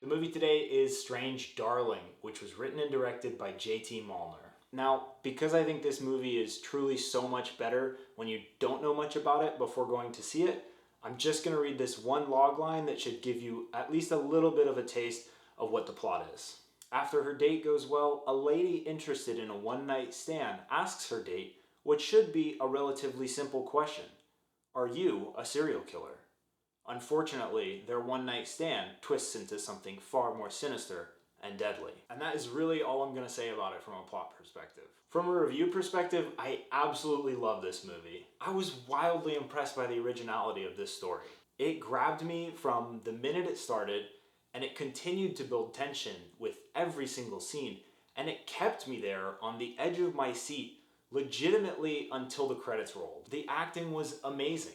The movie today is Strange Darling, which was written and directed by JT Mollner. Now, because I think this movie is truly so much better when you don't know much about it before going to see it, I'm just going to read this one log line that should give you at least a little bit of a taste of what the plot is. After her date goes well, a lady interested in a one-night stand asks her date what should be a relatively simple question. Are you a serial killer? Unfortunately, their one-night stand twists into something far more sinister and deadly. And that is really all I'm going to say about it from a plot perspective. From a review perspective, I absolutely love this movie. I was wildly impressed by the originality of this story. It grabbed me from the minute it started, and it continued to build tension with every single scene, and it kept me there on the edge of my seat legitimately until the credits rolled. The acting was amazing.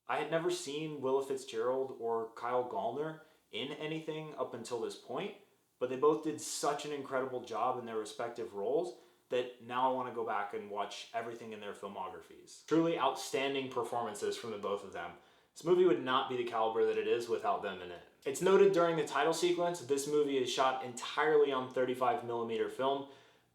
I had never seen Willa Fitzgerald or Gallner in anything up until this point, but they both did such an incredible job in their respective roles that now I want to go back and watch everything in their filmographies. Truly outstanding performances from the both of them. This movie would not be the caliber that it is without them in it. It's noted during the title sequence that this movie is shot entirely on 35mm film,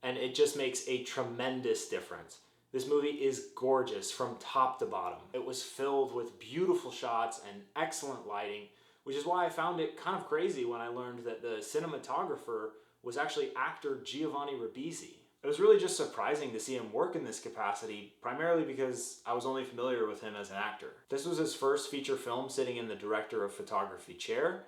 and it just makes a tremendous difference. This movie is gorgeous from top to bottom. It was filled with beautiful shots and excellent lighting, which is why I found it kind of crazy when I learned that the cinematographer was actually actor Giovanni Ribisi. It was really just surprising to see him work in this capacity, primarily because I was only familiar with him as an actor. This was his first feature film sitting in the director of photography chair,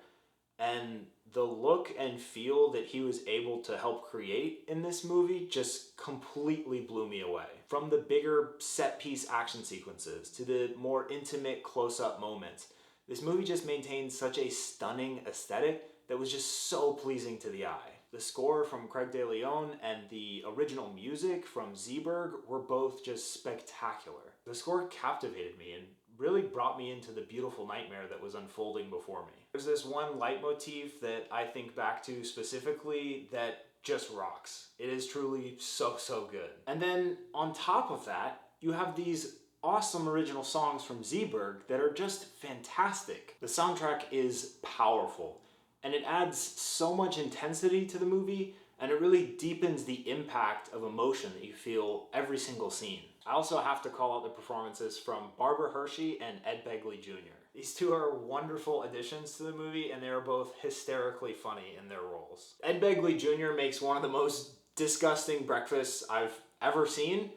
and the look and feel that he was able to help create in this movie just completely blew me away. From the bigger set-piece action sequences to the more intimate close-up moments, this movie just maintained such a stunning aesthetic that was just so pleasing to the eye. The score from Craig De Leon and the original music from Zeeberg were both just spectacular. The score captivated me and really brought me into the beautiful nightmare that was unfolding before me. There's this one leitmotif that I think back to specifically that just rocks. It is truly so good. And then on top of that, you have these awesome original songs from Zeeberg that are just fantastic. The soundtrack is powerful, and it adds so much intensity to the movie, and it really deepens the impact of emotion that you feel every single scene. I also have to call out the performances from Barbara Hershey and Begley Jr. These two are wonderful additions to the movie, and they are both hysterically funny in their roles. Begley Jr. makes one of the most disgusting breakfasts I've ever seen,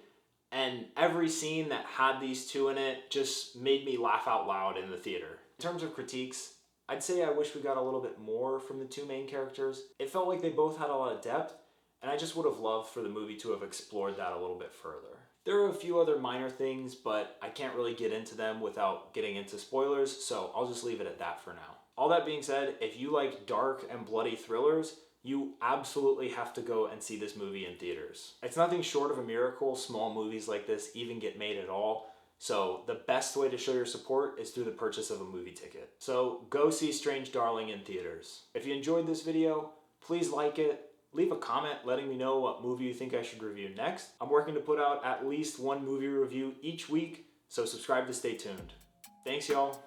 and every scene that had these two in it just made me laugh out loud in the theater. In terms of critiques, I'd say I wish we got a little bit more from the two main characters. It felt like they both had a lot of depth, and I just would have loved for the movie to have explored that a little bit further. There are a few other minor things, but I can't really get into them without getting into spoilers, so I'll just leave it at that for now. All that being said, if you like dark and bloody thrillers, you absolutely have to go and see this movie in theaters. It's nothing short of a miracle small movies like this even get made at all, so the best way to show your support is through the purchase of a movie ticket. So go see Strange Darling in theaters. If you enjoyed this video, please like it. Leave a comment letting me know what movie you think I should review next. I'm working to put out at least one movie review each week, so subscribe to stay tuned. Thanks, y'all.